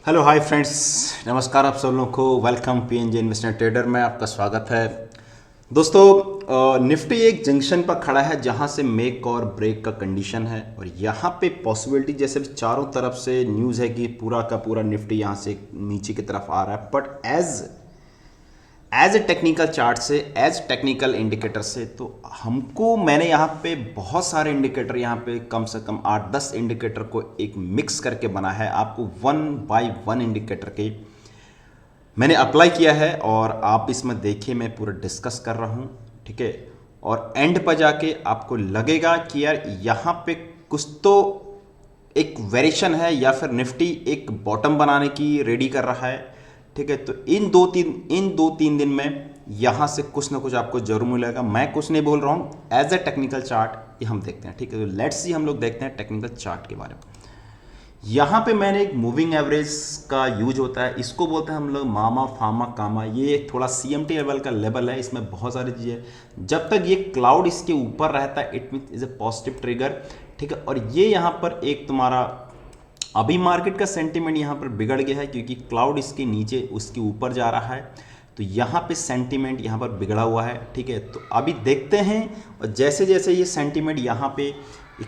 Hello hi friends, नमस्कार। आप सब लोगों को वेलकम पीएनजे इन्वेस्टमेंट ट्रेडर में आपका स्वागत है। दोस्तों, निफ्टी एक जंक्शन पर खड़ा है जहां से मेक और ब्रेक का कंडीशन है और यहां पे पॉसिबिलिटी जैसे भी चारों तरफ से न्यूज़ है कि पूरा का पूरा निफ्टी यहां से नीचे की तरफ आ रहा है। But as a technical chart से, एज टेक्निकल इंडिकेटर से, तो हमको मैंने यहाँ पे बहुत सारे इंडिकेटर, यहाँ पे कम से कम 8-10 इंडिकेटर को एक मिक्स करके बना है। आपको वन बाय वन इंडिकेटर के मैंने अप्लाई किया है और आप इसमें देखिए, मैं पूरा डिस्कस कर रहा हूँ, ठीक है। और एंड पर जाके आपको लगेगा कि यार यहाँ पे कुछ तो एक वेरिएशन है या फिर निफ्टी एक बॉटम बनाने की रेडी कर रहा है, ठीक है। तो इन दो तीन दिन में यहाँ से कुछ ना कुछ आपको जरूर मिलेगा। मैं कुछ नहीं बोल रहा हूँ, एज ए टेक्निकल चार्ट ये हम देखते हैं, ठीक है। तो लेट्स सी, हम लोग देखते हैं टेक्निकल चार्ट के बारे में। यहाँ पे मैंने एक मूविंग एवरेज का यूज होता है, इसको बोलते हैं हम लोग मामा फामा कामा। ये एक थोड़ा सीएमटी लेवल का लेवल है, इसमें बहुत सारी चीज़ें। जब तक ये क्लाउड इसके ऊपर रहता है it mean is a positive trigger, ठीक है। और ये यहाँ पर एक तुम्हारा अभी मार्केट का सेंटीमेंट यहाँ पर बिगड़ गया है क्योंकि क्लाउड इसके नीचे उसके ऊपर जा रहा है, तो यहाँ पे सेंटीमेंट यहाँ पर बिगड़ा हुआ है, ठीक है। तो अभी देखते हैं, और जैसे जैसे ये सेंटीमेंट यहाँ पे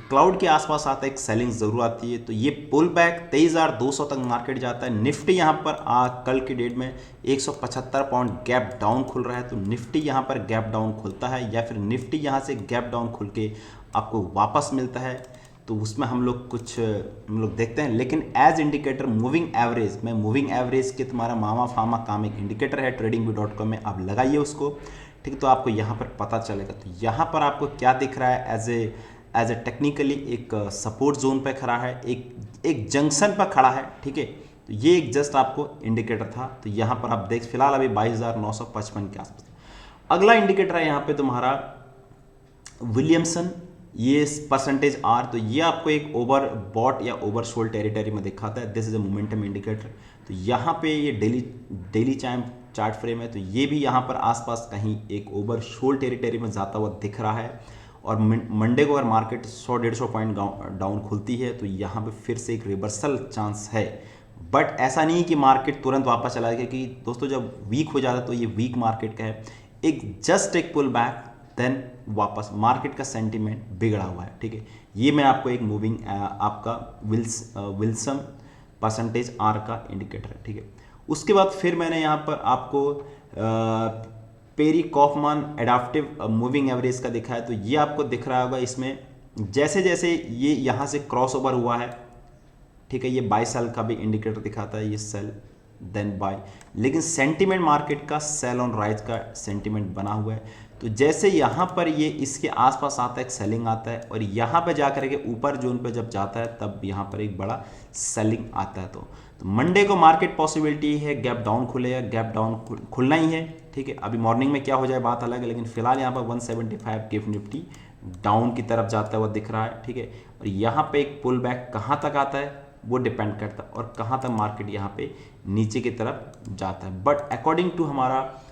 क्लाउड के आसपास आता है, एक सेलिंग जरूर आती है। तो ये पुल बैक 23,200 तक मार्केट जाता है। निफ्टी यहाँ पर कल की डेट में 175 पॉइंट गैप डाउन खुल रहा है, तो निफ्टी यहाँ पर गैप डाउन खुलता है या फिर निफ्टी यहाँ से गैप डाउन खुल के आपको वापस मिलता है, तो उसमें हम लोग देखते हैं। लेकिन एज इंडिकेटर मूविंग एवरेज, मैं मूविंग एवरेज के तुम्हारा मामा फामा काम एक इंडिकेटर है tradingview.com में, आप लगाइए उसको, ठीक है। तो आपको यहाँ पर पता चलेगा। तो यहाँ पर आपको क्या दिख रहा है, एज ए टेक्निकली एक सपोर्ट जोन पे खड़ा है, एक जंक्शन पर खड़ा है, ठीक है। तो ये एक जस्ट आपको इंडिकेटर था। तो यहाँ पर आप देख, फिलहाल अभी 22,955 के आसपास। अगला इंडिकेटर है यहाँ पे तुम्हारा विलियमसन, ये परसेंटेज आर। तो ये आपको एक ओवर बॉट या ओवर सोल्ड टेरिटरी में दिखाता है। This is a momentum indicator. तो यहाँ पे ये डेली चार्ट फ्रेम है, तो ये भी यहाँ पर आसपास कहीं एक ओवर सोल्ड टेरिटरी में जाता हुआ दिख रहा है। और मंडे को अगर मार्केट 100-150 पॉइंट डाउन खुलती है तो यहाँ पे फिर से एक रिवर्सल चांस है। बट ऐसा नहीं कि मार्केट तुरंत वापस चला जाएगा, क्योंकि दोस्तों जब वीक हो जाता है तो ये वीक मार्केट का है, एक पुल बैक, देन वापस मार्केट का सेंटीमेंट बिगड़ा हुआ है, ठीक है। ये मैं आपको एक मूविंग आपका विल्सन परसेंटेज आर का इंडिकेटर है, ठीक है। उसके बाद फिर मैंने यहाँ पर आपको पेरी कॉफमान एडाप्टिव मूविंग एवरेज का दिखा है। तो ये आपको दिख रहा होगा, इसमें जैसे जैसे ये यहाँ से क्रॉस ओवर हुआ है, ठीक है। ये बाय सेल का भी इंडिकेटर दिखाता है, ये सेल देन बाय, लेकिन सेंटीमेंट मार्केट का सेल ऑन राइज का सेंटीमेंट बना हुआ है। तो जैसे यहाँ पर ये इसके आसपास आता है, एक सेलिंग आता है, और यहाँ पे जाकर के ऊपर जोन पे जब जाता है तब यहाँ पर एक बड़ा सेलिंग आता है। तो मंडे को मार्केट पॉसिबिलिटी है गैप डाउन खुलेगा, गैप डाउन खुलना ही है, ठीक है। अभी मॉर्निंग में क्या हो जाए बात अलग है, लेकिन फिलहाल यहाँ पर 175 गिफ्ट निफ्टी डाउन की तरफ जाता हुआ दिख रहा है, ठीक है। और यहाँ पे एक पुल बैक कहाँ तक आता है वो डिपेंड करता है, और कहाँ तक मार्केट यहाँ पे नीचे की तरफ जाता है। बट अकॉर्डिंग टू हमारा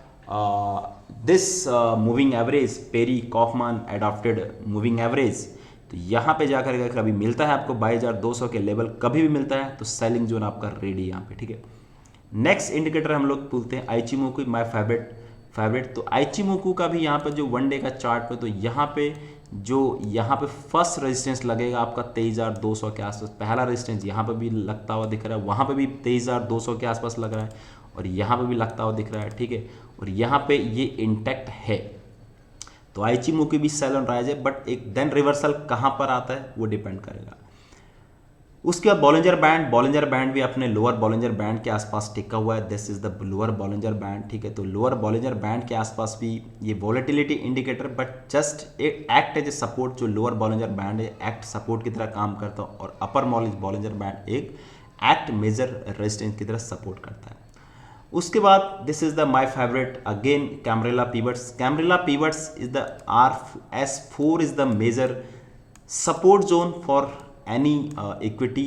this moving average, Perry Kaufman adapted moving average, तो यहाँ पे जाकर अगर कभी मिलता है आपको 2200 के लेवल, कभी भी मिलता है तो सेलिंग जोन आपका रेडी यहाँ पे, ठीक है। नेक्स्ट इंडिकेटर हम लोग बोलते हैं आइचिमोकू, माय फेवरेट। तो आइचिमोकू का भी यहाँ पे जो वन डे का चार्ट पे, तो यहाँ पे फर्स्ट रेजिस्टेंस लगेगा आपका 23,200 के आसपास। पहला रेजिस्टेंस यहाँ पे भी लगता हुआ दिख रहा है, वहाँ पे भी 23,200 के आसपास लग रहा है, और यहाँ पे भी लगता हुआ दिख रहा है, ठीक है। और यहाँ पे ये इंटैक्ट है, तो आइचिमोकू भी सेल ऑन राइज है, बट एक देन रिवर्सल कहाँ पर आता है वो डिपेंड करेगा। उसके बाद बॉलिंजर बैंड भी अपने लोअर बॉलिंजर बैंड के आसपास टिका हुआ है। This is the lower Bollinger band, ठीक है। तो लोअर बॉलिंजर बैंड के आसपास भी ये volatility indicator, but just act as a support. जो लोअर बॉलिंजर बैंड है एक्ट सपोर्ट की तरह काम करता है, और अपर बॉलिंजर बैंड एक एक्ट मेजर रेजिस्टेंस की तरह सपोर्ट करता है। उसके बाद this is the my favourite again Camarilla pivots is the S4 is the major support zone for any equity,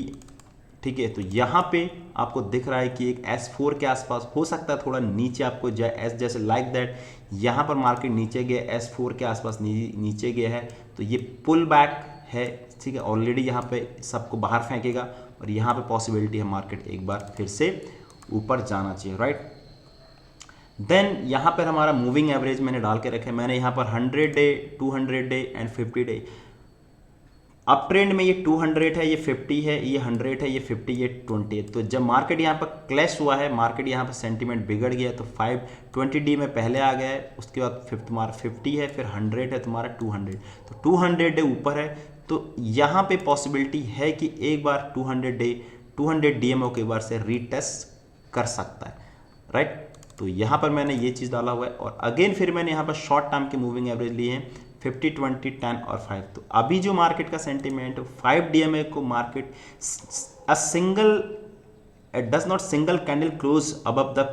ठीक है। तो यहाँ पे आपको दिख रहा है कि एक S4 के आसपास हो सकता है, थोड़ा नीचे आपको जाए, जैसे लाइक दैट यहाँ पर मार्केट नीचे गया, S4 के आसपास नीचे गया है, तो ये पुल बैक है, ठीक है। ऑलरेडी यहाँ पे सबको बाहर फेंकेगा, और यहाँ पे पॉसिबिलिटी है मार्केट एक बार फिर से ऊपर जाना चाहिए, राइट। देन यहाँ पर हमारा मूविंग एवरेज मैंने डाल के रखे, मैंने यहाँ पर 100 day, 200 day and 50 day. Up trend में ये 200 है, ये 50 है, ये 100 है, ये 50, ये 20 है। तो जब मार्केट यहाँ पर क्लैश हुआ है, मार्केट यहाँ पर सेंटीमेंट बिगड़ गया, तो 520 डी में पहले आ गया है, उसके बाद तुम्हारा 50 है, फिर 100 है तुम्हारा 200, तो 200 डे ऊपर है। तो यहाँ पे पॉसिबिलिटी है कि एक बार 200 डीएमओ के बार से रीटेस्ट कर सकता है, राइट। तो यहाँ पर मैंने ये चीज़ डाला हुआ है, और अगेन फिर मैंने यहाँ पर शॉर्ट टर्म के मूविंग एवरेज लिए हैं 50, 20, 10 और 5। तो अभी जो मार्केट का सेंटीमेंट 5 डीएमए को market a single does not single candle close above the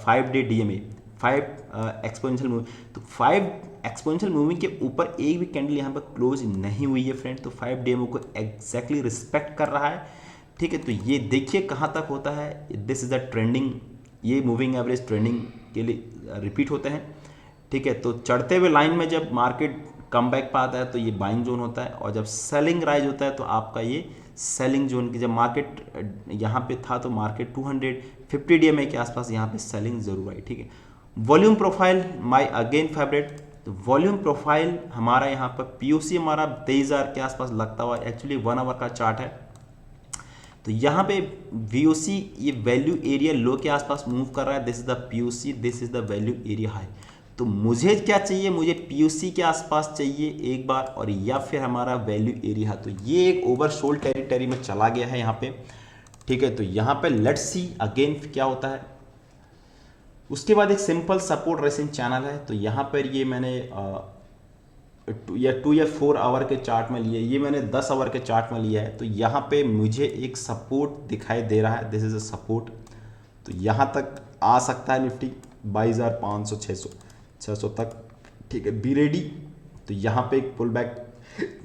5 day DMA 5 exponential moving. तो 5 एक्सपोनेंशियल मूविंग के ऊपर एक भी कैंडल यहाँ पर क्लोज नहीं हुई है फ्रेंड, तो 5 डीएमए को एग्जैक्टली रिस्पेक्ट कर रहा है, ठीक है। तो ये देखिए कहाँ तक होता है, दिस इज द ट्रेंडिंग, ये मूविंग एवरेज ट्रेंडिंग के लिए रिपीट होते हैं, ठीक है। तो चढ़ते हुए लाइन में जब मार्केट कम बैक पर आता है तो ये बाइंग जोन होता है, और जब सेलिंग राइज होता है तो आपका ये सेलिंग जोन की, जब मार्केट यहाँ पे था तो मार्केट 250 डीएमए के आसपास यहाँ पे सेलिंग जरूर आई, ठीक है। Volume profile my again favourite, तो वॉल्यूम प्रोफाइल हमारा यहाँ पर पीओसी हमारा 23,000 के आसपास लगता हुआ, एक्चुअली 1 आवर का चार्ट है। तो यहाँ पे VOC ये वैल्यू एरिया लो के आसपास मूव कर रहा है, this is the POC, this is the value area high. तो मुझे क्या चाहिए, मुझे POC के आसपास चाहिए एक बार, और या फिर हमारा वैल्यू एरिया। तो ये एक ओवरसोल्ड टेरिटरी में चला गया है यहाँ पे, ठीक है। तो यहाँ पे लेट्स सी अगेन क्या होता है। उसके बाद एक सिंपल सपोर्ट रेसिंग चैनल है, तो यहाँ पर ये मैंने 2 या 4 आवर के चार्ट में लिए, ये मैंने 10 आवर के चार्ट में लिया है। तो यहाँ पे मुझे एक सपोर्ट दिखाई दे रहा है, दिस इज अ सपोर्ट। तो यहाँ तक आ सकता है निफ्टी 22,500 600 तक, ठीक है, बी रेडी। तो यहाँ पे एक पुल बैक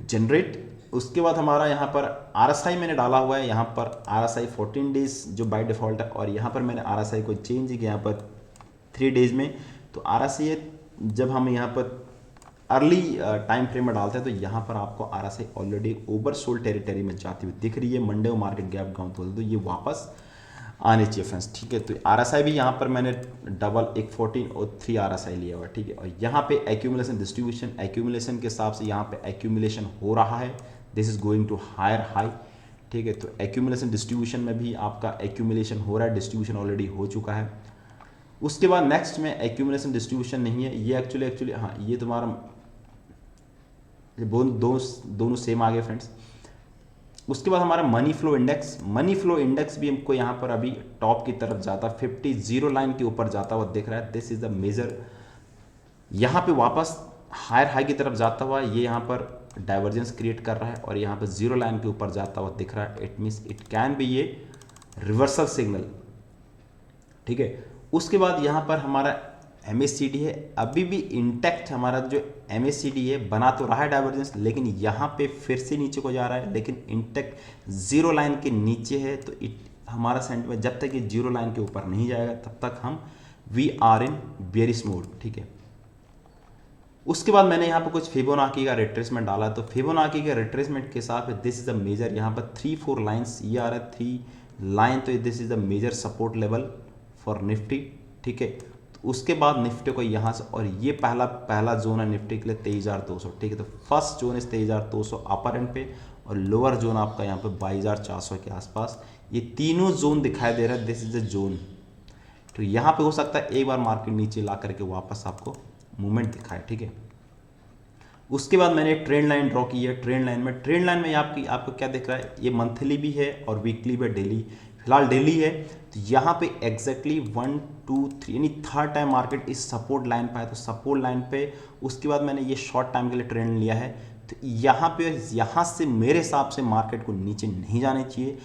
जनरेट, उसके बाद हमारा यहाँ पर RSI मैंने डाला हुआ है, यहाँ पर RSI 14 डेज जो बाय डिफ़ॉल्ट है, और यहाँ पर मैंने RSI को चेंज किया यहाँ पर 3 डेज में। तो RSI जब हम यहाँ पर अर्ली टाइम फ्रेम में डालते हैं तो यहाँ पर आपको RSI ऑलरेडी ओवरसोल्ड टेरिटरी में जाती हुई दिख रही है, मंडे को मार्केट गैप डाउन तो ये वापस आने चाहिए फ्रेंड्स, ठीक है। तो RSI भी यहाँ पर मैंने डबल एक 14 और 3 RSI लिया हुआ है, ठीक है। और यहाँ पे एक्यूमुलेशन डिस्ट्रीब्यूशन, एक्यूमुलेशन के हिसाब से यहाँ पे एक्यूमुलेशन हो रहा है, this is going to higher high, ठीक है। तो एक्यूमुलेशन डिस्ट्रीब्यूशन में भी आपका एक्यूमुलेशन हो रहा है, डिस्ट्रीब्यूशन ऑलरेडी हो चुका है। उसके बाद नेक्स्ट में एक्यूमुलेशन डिस्ट्रीब्यूशन नहीं है, ये एक्चुअली हाँ, ये तुम्हारा दोनों सेम आ गए फ्रेंड्स। उसके बाद हमारा मनी फ्लो इंडेक्स भी हमको यहाँ पर अभी टॉप की तरफ जाता, 50 जीरो लाइन के ऊपर जाता हुआ दिख रहा है, दिस इज द मेजर। यहाँ पे वापस हायर हाई की तरफ जाता हुआ ये यहाँ पर डाइवर्जेंस क्रिएट कर रहा है, और यहाँ पर जीरो लाइन के ऊपर जाता हुआ दिख रहा है, it means it can be ये रिवर्सल सिग्नल, ठीक है। उसके बाद यहाँ पर हमारा MACD है, अभी भी इंटैक्ट हमारा जो MACD है बना तो रहा है डाइवर्जेंस, लेकिन यहाँ पे फिर से नीचे को जा रहा है, लेकिन इंटैक्ट जीरो लाइन के नीचे है। तो हमारा सेंटीमेंट जब तक ये जीरो लाइन के ऊपर नहीं जाएगा तब तक हम we are in bearish mode, ठीक है। उसके बाद मैंने यहाँ पर कुछ फिबोनाची का रिट्रेसमेंट डाला, तो फिबोनाची के रिट्रेसमेंट के हिसाब से दिस इज द मेजर, यहाँ पर 3-4 लाइन्स ये आ रहा है, 3 लाइन, तो this is the major support level for Nifty, ठीक है। उसके बाद निफ्टी को यहाँ से, और ये पहला जोन है निफ्टी के लिए 23,200, ठीक है। तो फर्स्ट जोन इस 23,200 अपर एंड पे, और लोअर जोन आपका यहाँ पे 22,400 के आसपास, ये तीनों जोन दिखाई दे रहा है, दिस इज द जोन। तो यहाँ पे हो सकता है एक बार मार्केट नीचे ला करके वापस आपको मूवमेंट दिखाए, ठीक है। उसके बाद मैंने ट्रेंड लाइन ड्रॉ की है, ट्रेंड लाइन में आपको क्या दिख रहा है, ये मंथली भी है और वीकली भी, डेली फिलहाल डेली है। तो यहाँ पे एग्जैक्टली 1 2 3 यानी थर्ड टाइम मार्केट इस सपोर्ट लाइन पे है, तो सपोर्ट लाइन पे उसके बाद मैंने ये शॉर्ट टाइम के लिए ट्रेंड लिया है। तो यहाँ से मेरे हिसाब से मार्केट को नीचे नहीं जाने चाहिए,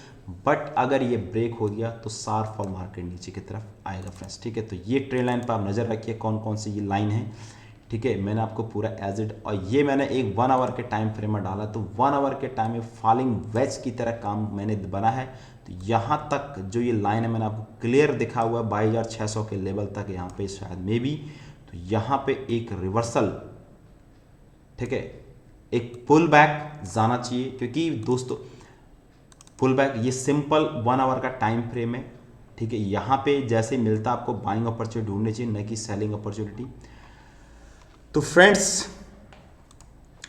बट अगर ये ब्रेक हो गया तो शार्प फॉल मार्केट नीचे की तरफ आएगा फ्रेंड्स, ठीक है। तो ये ट्रेंड लाइन पर आप नज़र रखिए कौन कौन सी ये लाइन है, ठीक है। मैंने आपको पूरा एज इट, और ये मैंने एक 1 आवर के टाइम फ्रेम में डाला, तो 1 आवर के टाइम में फॉलिंग वेज की तरह काम मैंने बना है। तो यहाँ तक जो ये लाइन है मैंने आपको क्लियर दिखा हुआ है 22,600 के लेवल तक, यहाँ पे शायद मे बी, तो यहाँ पे एक रिवर्सल, ठीक है, एक पुल बैक जाना चाहिए, क्योंकि दोस्तों पुल बैक, ये सिंपल 1 आवर का टाइम फ्रेम है, ठीक है। यहाँ पे जैसे मिलता आपको बाइंग अपॉर्चुनिटी ढूंढनी चाहिए, न कि सेलिंग अपॉर्चुनिटी। तो फ्रेंड्स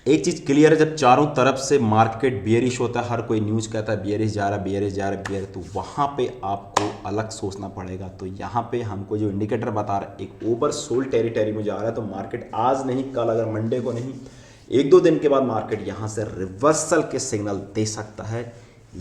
एक चीज़ क्लियर है, जब चारों तरफ से मार्केट बियरिश होता है, हर कोई न्यूज़ कहता है बियरिश जा रहा है, बियरिश जा रहा है, बियर, तो वहाँ पे आपको अलग सोचना पड़ेगा। तो यहाँ पे हमको जो इंडिकेटर बता रहा है एक ओवर सोल्ड टेरिटरी में जा रहा है, तो मार्केट आज नहीं कल, अगर मंडे को नहीं 1-2 दिन के बाद मार्केट यहाँ से रिवर्सल के सिग्नल दे सकता है।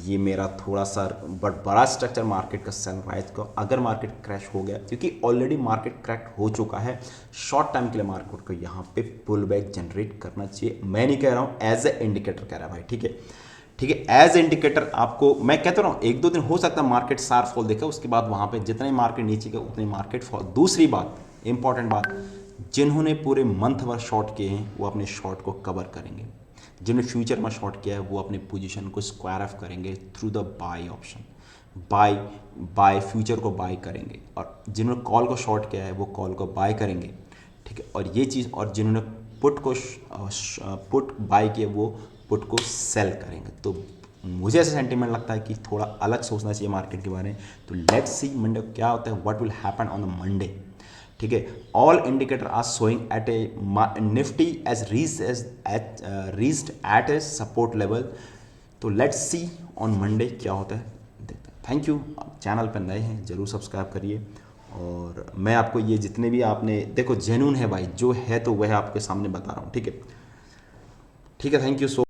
ये मेरा थोड़ा सा बट बड़ा स्ट्रक्चर मार्केट का सनराइज को, अगर मार्केट क्रैश हो गया, क्योंकि ऑलरेडी मार्केट क्रैक हो चुका है, शॉर्ट टाइम के लिए मार्केट को यहाँ पे पुल बैक जनरेट करना चाहिए। मैं नहीं कह रहा हूँ, एज ए इंडिकेटर कह रहा है भाई, ठीक है, ठीक है। एज इंडिकेटर आपको मैं कहता रहा हूँ 1-2 दिन हो सकता है मार्केट शार्प फॉल देखा, उसके बाद वहाँ पे जितने मार्केट नीचे के उतने मार्केट फॉल। दूसरी बात, इंपॉर्टेंट बात, जिन्होंने पूरे मंथ भर शॉर्ट किए हैं वो अपने शॉर्ट को कवर करेंगे, जिन्होंने फ्यूचर में शॉर्ट किया है वो अपने पोजीशन को स्क्वायर ऑफ करेंगे through the buy option, buy future को बाय करेंगे, और जिन्होंने कॉल को शॉर्ट किया है वो कॉल को बाय करेंगे, ठीक है। और ये चीज़, और जिन्होंने पुट बाय किया वो पुट को सेल करेंगे। तो मुझे ऐसा सेंटीमेंट लगता है कि थोड़ा अलग सोचना चाहिए मार्केट के बारे में। तो लेट्स सी मंडे क्या होता है, what will happen on the Monday, ठीक है। All indicator are showing at a Nifty as reached at a support level. तो लेट्स सी ऑन मंडे क्या होता है, देखते हैं। Thank you. आप चैनल पर नए हैं जरूर सब्सक्राइब करिए, और मैं आपको ये जितने भी आपने देखो जेन्युइन है भाई, जो है तो वह आपके सामने बता रहा हूँ, ठीक है, ठीक है। Thank you so